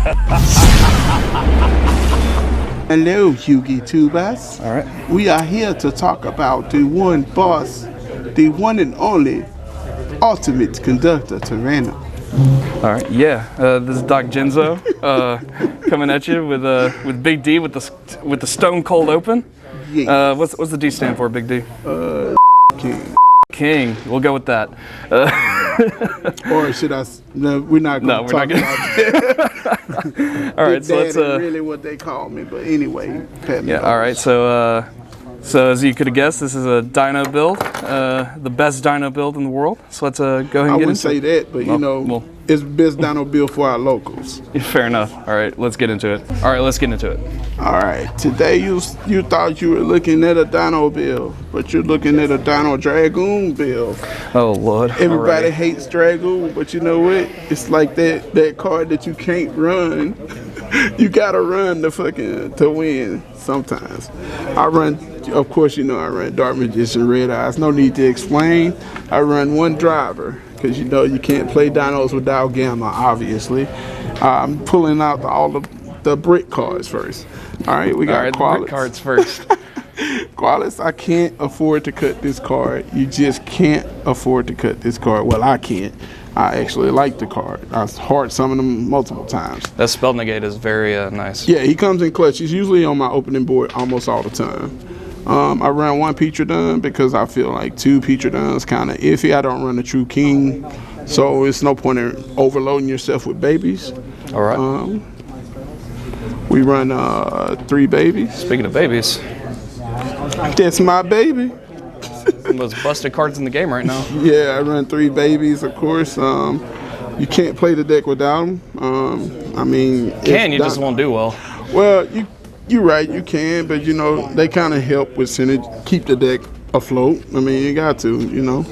Hello, YuGiOh. All right. We are here to talk about the one boss, the one and only ultimate conductor, Tyranno. All right. Yeah. This is Doc Genzo coming at you with Big D with the Stone Cold Open. Yeah. What's the D stand for, Big D? King. King. We'll go with that. Or should I? No, we're not going to talk about that. All right. So let's. Really what they call me, but anyway. Yeah. All right. So as you could have guessed, this is a Dino build, the best Dino build in the world. So let's go ahead and get into it. I wouldn't say that, but you know, it's best Dino build for our locals. Fair enough. All right, let's get into it. All right, let's get into it. All right, today you thought you were looking at a Dino build, but you're looking at a Dino Dragoon build. Oh Lord! Everybody hates Dragoon, but you know what? It's like that card that you can't run. You gotta run to win sometimes. I run, of course, you know I run Dark Magician, Red Eyes. No need to explain. I run one driver because you know you can't play Dinos without Gamma. Obviously, I'm pulling out all the brick cards first. All right, we got Qualis. Brick cards first. Qualis, I can't afford to cut this card. You just can't afford to cut this card. Well, I can't. I actually like the card. I've hard summoned him multiple times. That spell negate is very nice. Yeah, he comes in clutch. He's usually on my opening board almost all the time. I run one Petrodon because I feel like two Petrodons kind of iffy. I don't run a true king, so it's no point in overloading yourself with babies. All right. We run 3 babies. Speaking of babies, that's my baby. The most busted cards in the game right now. Yeah, I run 3 babies, of course. You can't play the deck without them. I mean, you just won't do well. Well, you're right, you can, but you know they kind of help with synergy, keep the deck afloat. I mean, you got to, you know,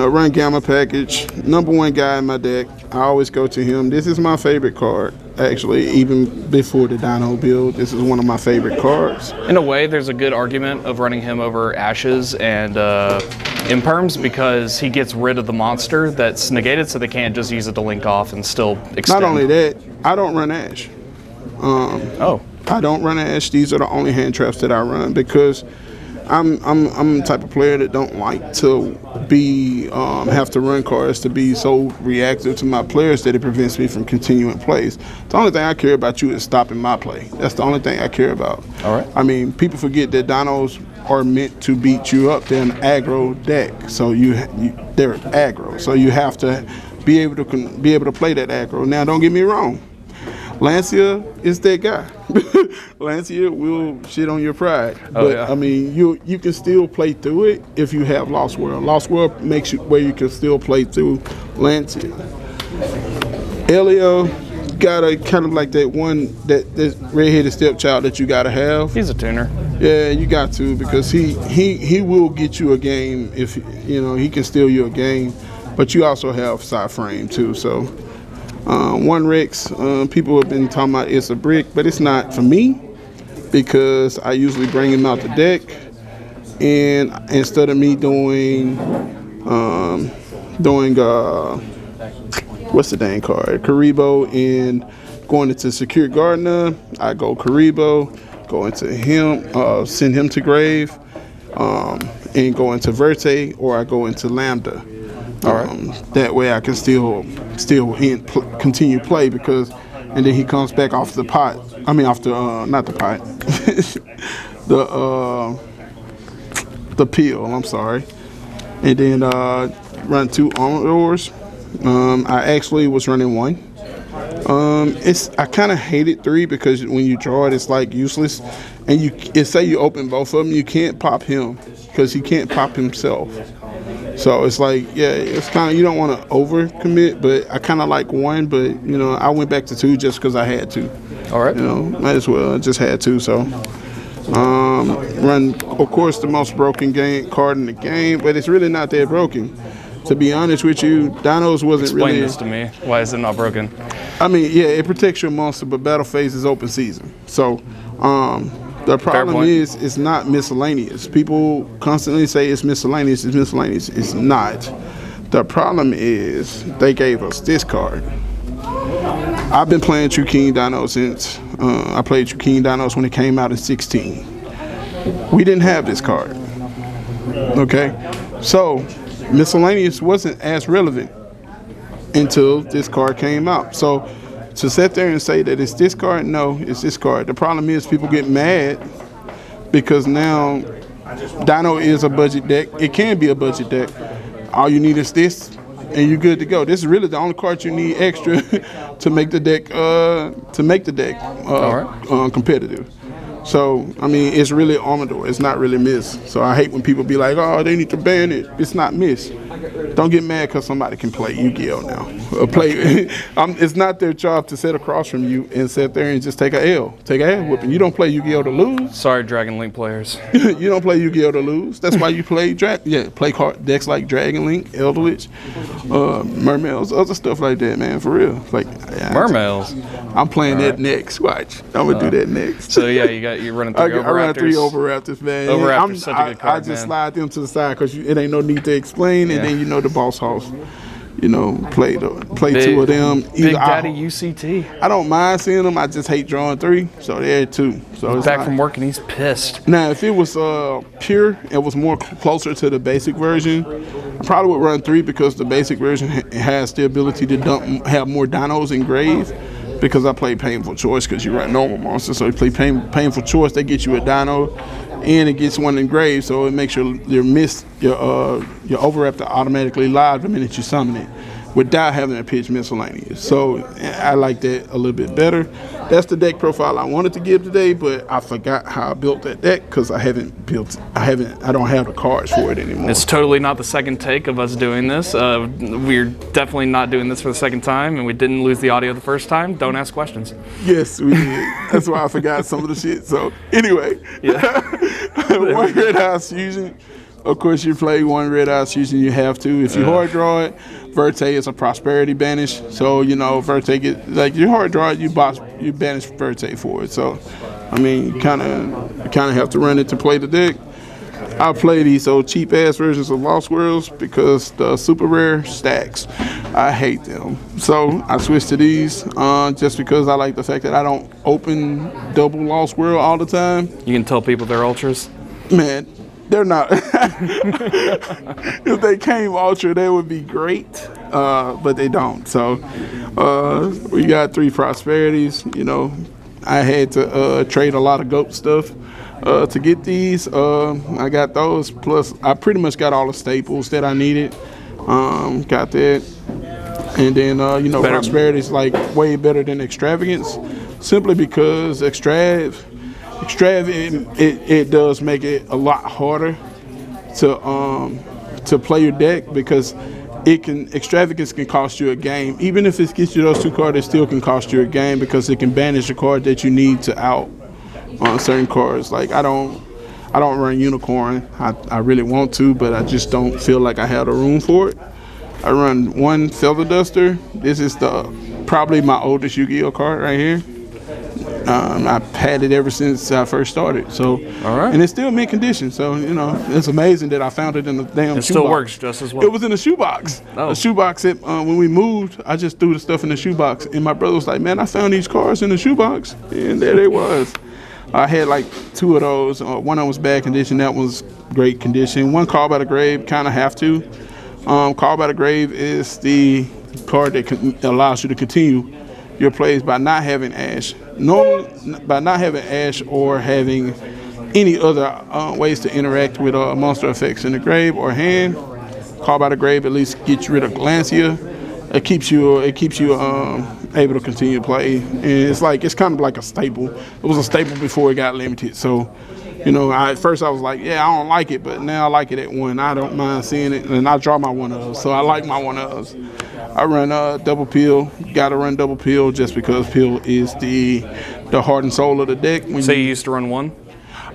run Gamma Package. #1 guy in my deck. I always go to him. This is my favorite card, actually, even before the Dino build. This is one of my favorite cards. In a way, there's a good argument of running him over Ashes and Imperms because he gets rid of the monster that's negated, so they can't just use it to link off and still extend. Not only that, I don't run Ash. I don't run Ash. These are the only hand traps that I run because I'm the type of player that don't like to be have to run cards to be so reactive to my players that it prevents me from continuing plays. The only thing I care about you is stopping my play. That's the only thing I care about. All right. I mean, people forget that Dinos are meant to beat you up. They're an aggro deck, so they're aggro. So you have to be able to play that aggro. Now, don't get me wrong. Lancia is that guy. Lancia will shit on your pride. But yeah. I mean, you can still play through it if you have Lost World. Lost World makes you where you can still play through Lancia. Elio gotta kind of like that one that red-headed stepchild that you gotta have. He's a tuner. Yeah, you got to because he will get you a game if you know he can steal you a game. But you also have side frame too, so. One Rex, people have been talking about it's a brick, but it's not for me because I usually bring him out the deck, and instead of me doing what's the dang card, Karibo, and going into Secure Gardener, I go Karibo, go into him, send him to grave, and go into Vertex, or I go into Lambda. All right. That way I can still continue play because, and then he comes back off the pot. I mean, off the not the pot, the peel. I'm sorry, and then run 2 Armors. I actually was running 1. I kind of hated 3 because when you draw it, it's like useless, and say you open both of them, you can't pop him because he can't pop himself. So it's like, yeah, it's kind of, you don't want to overcommit, but I kind of like 1, but, you know, I went back to 2 just because I had to. All right. You know, might as well. I just had to, so. Run, of course, the most broken card in the game, but it's really not that broken. To be honest with you, Dinos wasn't Explain really... this to me. Why is it not broken? I mean, yeah, it protects your monster, but battle phase is open season. So, the problem is it's not miscellaneous. People constantly say it's miscellaneous, it's miscellaneous. It's not. The problem is they gave us this card. I've been playing True King Dinos since I played True King Dinos when it came out in 16. We didn't have this card. Okay, so Miscellaneous wasn't as relevant until this card came out. So to sit there and say that it's this card, no, it's this card. The problem is people get mad because now Dino is a budget deck. It can be a budget deck. All you need is this, and you're good to go. This is really the only card you need extra to make the deck competitive. So I mean, it's really Armador. It's not really Miss. So I hate when people be like, "Oh, they need to ban it." It's not Miss. Don't get mad because somebody can play YuGiOh now. It's not their job to sit across from you and sit there and just take a L, take a ass whooping. You don't play YuGiOh to lose. Sorry, Dragon Link players. You don't play YuGiOh to lose. That's why you play play card decks like Dragon Link, Eldritch, Mermails, other stuff like that, man. For real. Like Mermails. I'm playing that next. Watch. I'm gonna do that next. So yeah, you're running 3 Overraptors. I run 3 Overraptors, man. Overraptor's such a good card, I just slide them to the side because it ain't no need to explain, and then you know the boss house. You know, play 2 of them. Big Daddy UCT. I don't mind seeing them. I just hate drawing 3, so they're 2. So he's back from work and he's pissed. Now, if it was pure, it was more closer to the basic version, I probably would run 3 because the basic version has the ability to have more dinos engraved. Because I play Painful Choice because you run normal monsters, so you play Painful Choice, they get you a dino, and it gets one engraved, so it makes your Overraptor automatically live the minute you summon it, without having to pitch Miscellaneous. So I like that a little bit better. That's the deck profile I wanted to give today, but I forgot how I built that deck because I don't have the cards for it anymore. It's totally not the second take of us doing this. We're definitely not doing this for the second time, and we didn't lose the audio the first time. Don't ask questions. Yes, we did. That's why I forgot some of the shit. So anyway, one Red House Fusion. Of course, you play 1 Red House Fusion, you have to. If you hard draw it, Vertex is a Prosperity banish. So, you know, Vertex, you hard draw it, you banish Vertex for it. So, I mean, you kind of have to run it to play the deck. I play these old cheap ass versions of Lost Worlds because the super rare stacks, I hate them. So I switched to these just because I like the fact that I don't open double Lost World all the time. You can tell people they're ultras? Man, they're not. If they came ultra, they would be great, but they don't. So we got 3 Prosperities. You know, I had to trade a lot of goat stuff to get these. I got those. Plus, I pretty much got all the staples that I needed. Got that. And then, you know, Prosperities like way better than Extravagance, simply because Extravagance, it does make it a lot harder to play your deck because Extravagance can cost you a game. Even if it gets you those 2 cards, it still can cost you a game because it can banish a card that you need to out on certain cards. Like I don't run Unicorn. I really want to, but I just don't feel like I have the room for it. I run 1 Feather Duster. This is probably my oldest YuGiOh card right here. I've had it ever since I first started. So, all right. And it's still mint condition. So, you know, it's amazing that I found it in the damn shoebox. It still works just as well. It was in a shoebox. Oh. A shoebox that when we moved, I just threw the stuff in the shoebox. And my brother was like, man, I found these cards in the shoebox. And there they was. I had like 2 of those. One of them was bad condition. That was great condition. 1 Call by the Grave, kind of have to. Call by the Grave is the card that allows you to continue your plays by not having Ash. By not having Ash or having any other ways to interact with monster effects in the grave or hand. Call by the Grave at least gets rid of Glancia. It keeps you able to continue to play, and it's kind of like a staple. It was a staple before it got limited. So, you know, at first I was like, yeah, I don't like it, but now I like it at 1. I don't mind seeing it, and I draw my 1-ofs, so I like my 1-ofs. I run double peel. Gotta run double peel just because peel is the heart and soul of the deck. So you used to run 1?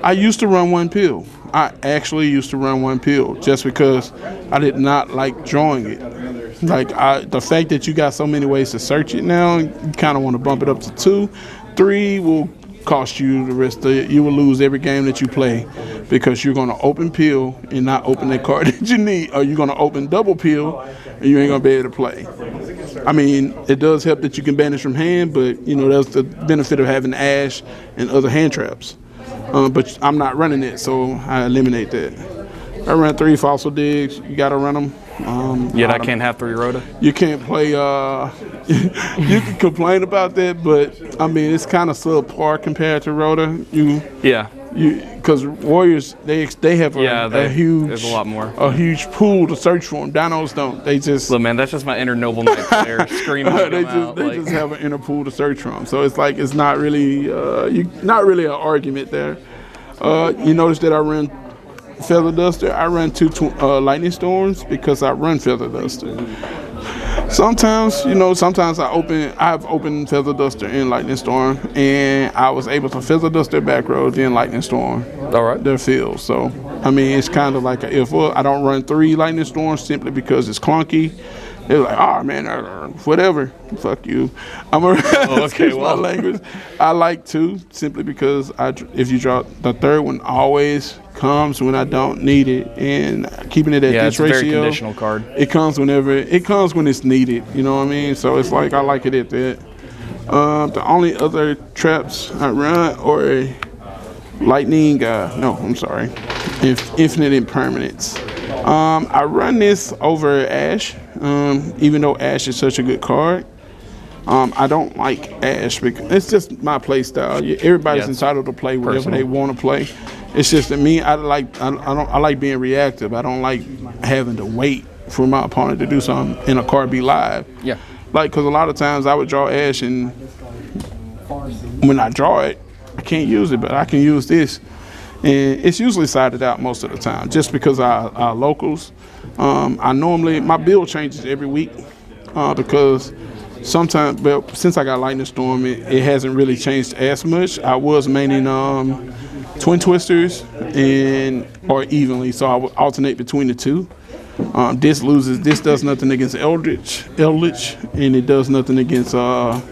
I used to run 1 peel. I actually used to run 1 peel just because I did not like drawing it. Like the fact that you got so many ways to search it now, you kind of want to bump it up to 2. 3 will cost you the rest of it. You will lose every game that you play because you're going to open peel and not open that card that you need, or you're going to open double peel and you ain't going to be able to play. I mean, it does help that you can banish from hand, but you know that's the benefit of having Ash and other hand traps. But I'm not running it, so I eliminate that. I run 3 fossil digs. You gotta run them. Yet I can't have 3 rota. You can't play. You can complain about that, but I mean it's kind of subpar compared to rota. Because Warriors they have a huge, there's a lot more, a huge pool to search for them. Dinos don't. They just look, man. That's just my inner noble knight player screaming. they just have an inner pool to search from. So it's like it's not really not really an argument there. You notice that I run Feather Duster. I run 2 Lightning Storms because I run Feather Duster. Sometimes, I've opened Feather Duster and Lightning Storm, and I was able to Feather Duster back row, then Lightning Storm. All right. Their field. So, I mean, it's kind of like if I don't run 3 Lightning Storms simply because it's clunky. It's like, oh man, whatever. Fuck you. I'm a excuse my language. I like 2 simply because if you draw the 3rd one always comes when I don't need it, and keeping it at this ratio. Yeah, it's a very conditional card. It comes when it's needed. You know what I mean? So it's like I like it at that. The only other traps I run are lightning. Infinite Impermanence. I run this over Ash, even though Ash is such a good card. I don't like Ash because it's just my play style. Everybody's entitled to play whatever they want to play. It's just that me, I like being reactive. I don't like having to wait for my opponent to do something and a card be live. Yeah. Like, because a lot of times I would draw Ash, and when I draw it, I can't use it, but I can use this. And it's usually sided out most of the time, just because our locals. My build changes every week because sometimes, but since I got Lightning Storm, it hasn't really changed as much. I was maining Twin Twisters or evenly, so I would alternate between the 2. This does nothing against Eldritch, and it does nothing against Shaddolls.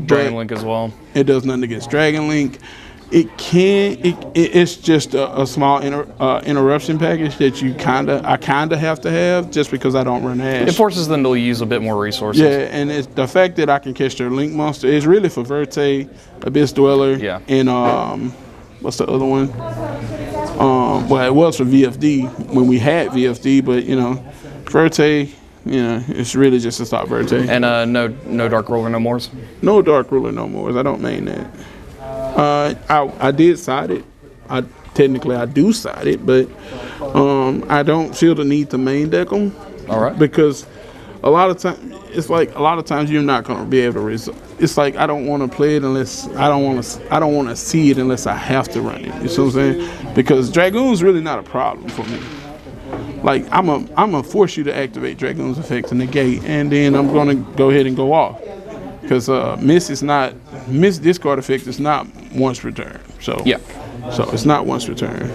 Dragon Link as well. It does nothing against Dragon Link. It's just a small interruption package that I kinda have to have just because I don't run Ash. It forces them to use a bit more resources. Yeah, and it's the fact that I can catch their Link monster is really for Vertex, Abyss Dweller, and what's the other one? Well, it was for VFD when we had VFD, but Vertex. It's really just to stop Vertex. And no Dark Ruler No Mores? No Dark Ruler No Mores. I don't main that. I did side it. I do side it, but I don't feel the need to main deck them. All right. Because a lot of times you're not going to be able to resolve. It's like I don't want to play it unless I don't want to see it unless I have to run it. You see what I'm saying? Because Dragoon's really not a problem for me. Like I'm gonna force you to activate Dragoon's effect to negate, and then I'm gonna go ahead and go off because Miss discard effect is not once per turn. So it's not once per turn.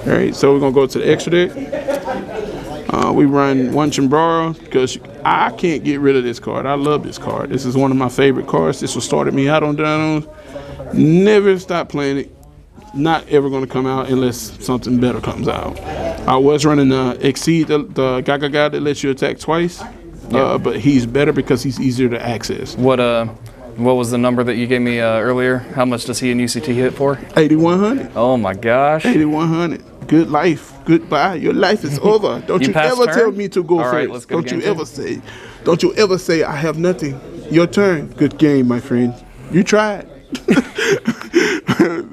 All right, so we're gonna go to the extra deck. We run 1 Chambra because I can't get rid of this card. I love this card. This is one of my favorite cards. This was started me out on Dinos. Never stop playing it. Not ever going to come out unless something better comes out. I was running Exceed, the Gaga guy that lets you attack twice, but he's better because he's easier to access. What was the number that you gave me earlier? How much does he in UCT hit for? 8,100. Oh my gosh. 8,100. Good life. Goodbye. Your life is over. Don't you ever tell me to go first. Right, let's go. Don't you ever say I have nothing. Your turn. Good game, my friend. You tried.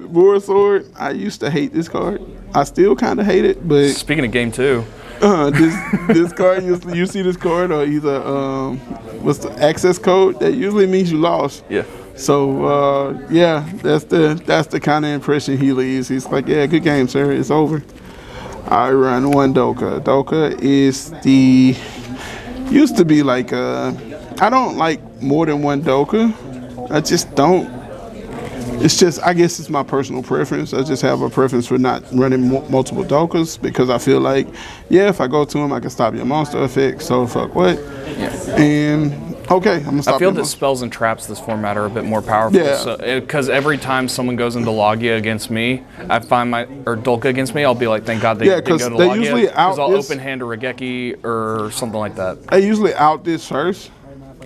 War Sword. I used to hate this card. I still kind of hate it, but speaking of game 2, this card. You see this card, or either what's the access code? That usually means you lost. Yeah. So that's the kind of impression he leaves. He's like, yeah, good game, sir. It's over. I run 1 Doka. Doka is used to be like I don't like more than 1 Doka. I just don't. It's just, I guess it's my personal preference. I just have a preference for not running multiple Dokas because I feel like, if I go to him, I can stop your monster effect. So fuck what? Yeah. And Okay, I'm gonna stop. I feel him. that spells and traps this format are a bit more powerful. Yeah. Because every time someone goes into Logia against me, I find or Dolka against me, I'll be like, thank God they didn't go to they Logia. usually out Because I'll this. open hand a Regeki or something like that. They usually out this first.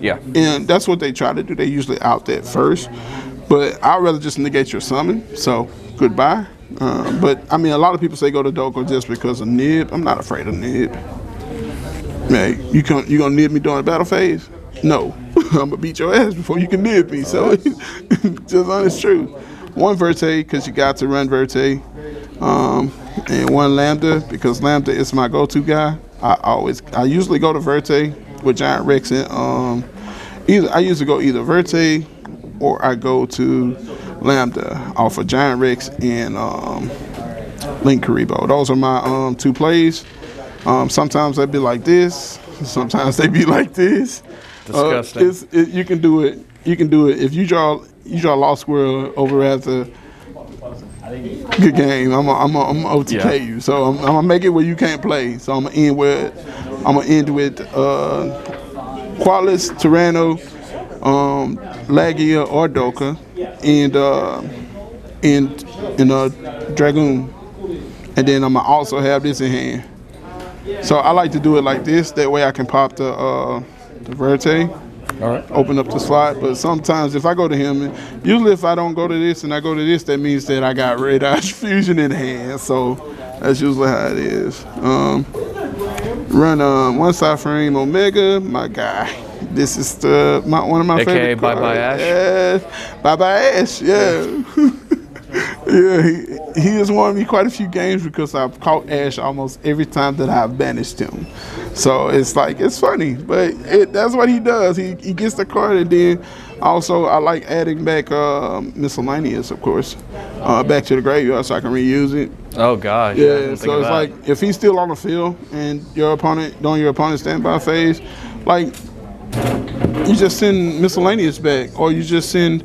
Yeah. And that's what they try to do. They usually out that first. But I'd rather just negate your summon. So goodbye. But I mean, a lot of people say go to Doko just because of Nib. I'm not afraid of Nib. Man, you gonna nib me during the battle phase? No. I'm gonna beat your ass before you can nib me. So just honest truth. One Verte because you got to run Verte. And one Lambda because Lambda is my go-to guy. I usually go to Verte with Giant Rex and I usually go either Verte or I go to Lambda off of Giant Rex and Link Karibo. Those are my two plays. Sometimes they be like this. Sometimes they be like this. Disgusting. You can do it. You can do it if you draw Lost Squirrel over at the good game. I'm OTK you. So I'm gonna make it where you can't play. So I'm gonna end with Qualis, Tyranno, Lagia or Doka, and Dragoon. And then I'm gonna also have this in hand. So I like to do it like this. That way I can pop the Verte. All right. Open up the slot. But sometimes if I go to him, usually if I don't go to this and I go to this, that means that I got Red Eye Fusion in hand. So that's usually how it is. Run one side frame Omega, my guy. This is one of my AKA favorite Bye cards. Bye Ash. Yeah, Bye Bye Ash. Yeah. Yeah, he has won me quite a few games because I've caught Ash almost every time that I've banished him. So it's like, it's funny, but that's what he does. He gets the card, and then also I like adding back Miscellaneous, of course, back to the graveyard so I can reuse it. Oh gosh. Yeah, so it's like if he's still on the field and your opponent during your opponent's standby phase, like you just send Miscellaneous back, or you just send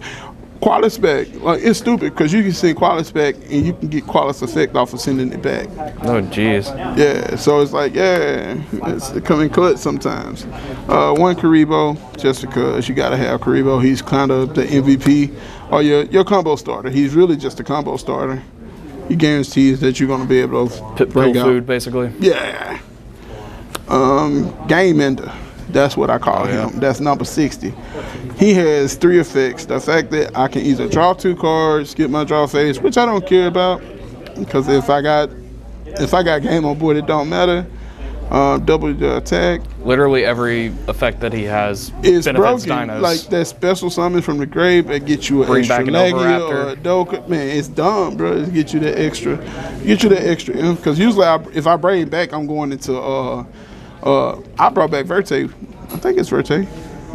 Qualis back. Like, it's stupid because you can send Qualis back and you can get Qualis effect off of sending it back. Oh jeez. Yeah, so it's like, yeah, it's coming cut sometimes. One Karibo, just because you gotta have Karibo. He's kind of the MVP or your combo starter. He's really just a combo starter. He guarantees that you're gonna be able to Pill food, basically. Yeah. Game ender. That's what I call him. That's number 60. He has 3 effects. The fact that I can either draw 2 cards, skip my draw phase, which I don't care about, because if I got game on board, it don't matter. Double the attack. Literally every effect that he has It's benefits broken. Dinos. Like that special summon from the grave that gets you an Bring extra back an Lagia or Overraptor. a Doka. Man, it's dumb, bro. It get you that extra. Because usually if I bring it back, I'm going into I brought back Verte. I think it's Verte.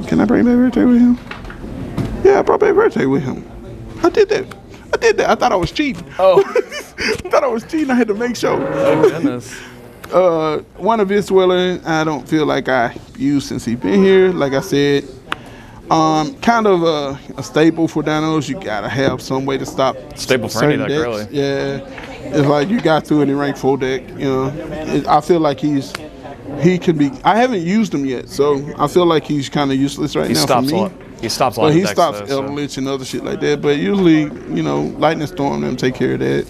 Can I bring back Verte with him? Yeah, I brought back Verte with him. I did that. I thought I was cheating. Oh. I thought I was cheating. I had to make sure. Oh goodness. One of his Dweller, I don't feel like I used since he's been here. Like I said, kind of a staple for Dinos. You gotta have some way to stop Staple for any certain deck, decks. really. Yeah, it's like you got to in rank 4 deck. You know, I feel like he can be. I haven't used him yet, so I feel like he's kind of useless right now for me. He stops a lot But of he decks, stops though, so. Eldritch and other shit like that. But usually, you know, Lightning Storm them take care of that.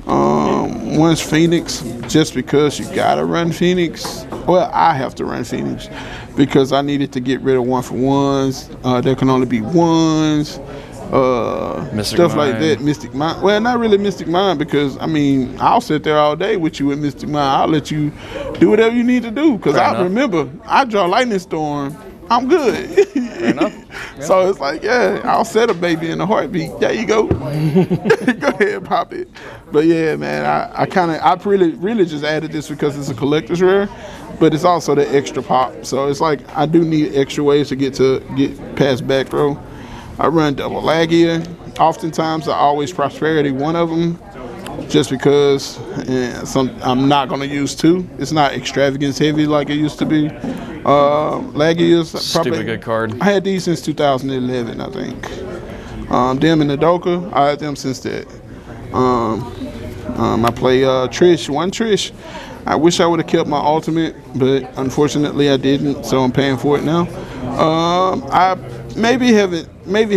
One's Phoenix, just because you gotta run Phoenix. Well, I have to run Phoenix because I needed to get rid of 1-for-1s. There can only be 1s. Mystic Stuff like Mind. that. Mystic Mind. Well, not really Mystic Mind because I mean I'll sit there all day with you with Mystic Mind. I'll let you do whatever you need to do because Fair I enough. remember I draw Lightning Storm. I'm good. Fair enough. Yeah. So it's like, yeah, I'll set a baby in a heartbeat. There you go. Go ahead, pop it. But yeah, man, I really just added this because it's a collector's rare, but it's also the extra pop. So it's like I do need extra ways to get past back row. I run double Lagia. Oftentimes I always Prosperity one of them, just because I'm not gonna use 2. It's not extravagance heavy like it used to be. Lagia's probably Stupid good card. I had these since 2011, I think. Them and the Doka, I had them since that. I play Trish. I wish I would have kept my ultimate, but unfortunately I didn't, so I'm paying for it now. I maybe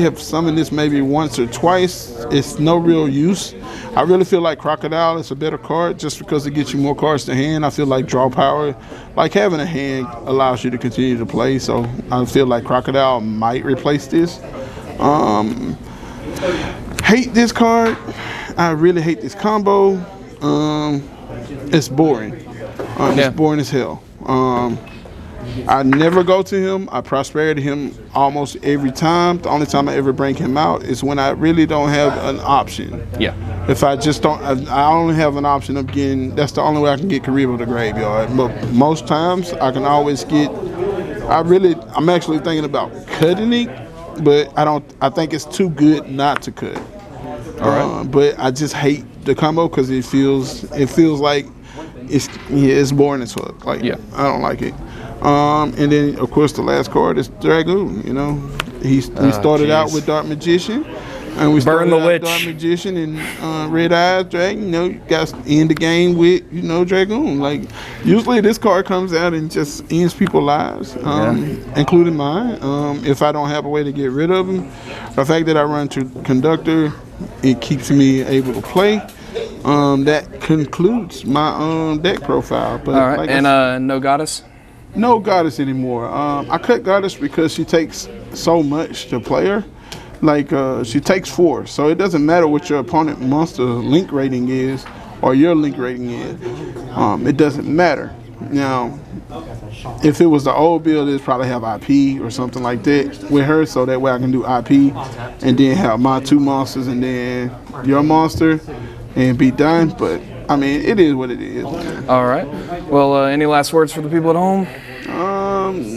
have summoned this maybe once or twice. It's no real use. I really feel like Crocodile is a better card just because it gets you more cards to hand. I feel like draw power, like having a hand allows you to continue to play, so I feel like Crocodile might replace this. Hate this card. I really hate this combo. It's boring. It's boring as hell. I never go to him. I prosperity him almost every time. The only time I ever bring him out is when I really don't have an option. Yeah. If I just don't, I only have an option of getting, that's the only way I can get Karibo to graveyard. But most times I can always get, I'm actually thinking about cutting it, but I think it's too good not to cut. All right. But I just hate the combo because it feels like it's boring as fuck. Like, I don't like it. And then of course the last card is Dragoon. You know, we started out with Dark Magician, and we started Burn the out Witch. Dark Magician and Red Eyes Dragon. You know, you got to end the game with Dragoon. Like usually this card comes out and just ends people's lives, including mine. If I don't have a way to get rid of them, the fact that I run to Conductor, it keeps me able to play. That concludes my deck profile. But all right, and no Goddess? No Goddess anymore. I cut Goddess because she takes so much to play her. Like, she takes 4. So it doesn't matter what your opponent monster link rating is or your link rating is. It doesn't matter. Now, if it was the old build, it'd probably have IP or something like that with her, so that way I can do IP and then have my 2 monsters and then your monster and be done. But I mean, it is what it is. All right. Well, any last words for the people at home?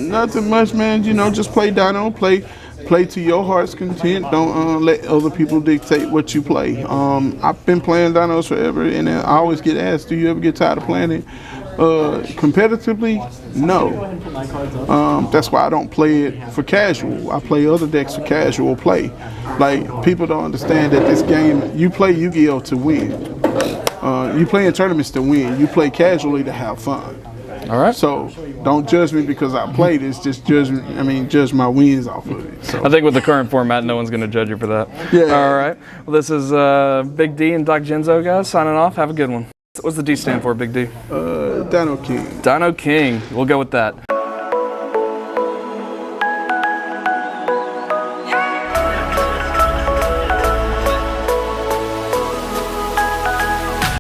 Nothing much, man. You know, just play Dino. Play to your heart's content. Don't let other people dictate what you play. I've been playing Dinos forever, and I always get asked, do you ever get tired of playing it? Competitively, no. That's why I don't play it for casual. I play other decks for casual play. Like, people don't understand that this game, you play YuGiOh to win. You play in tournaments to win. You play casually to have fun. All right. So don't judge me because I played this. Just judge my wins off of it. So. I think with the current format, no one's going to judge you for that. Yeah. All right. Well, this is Big D and Doc Genzo, guys, signing off. Have a good one. What's the D stand for, Big D? Dino King. Dino King. We'll go with that.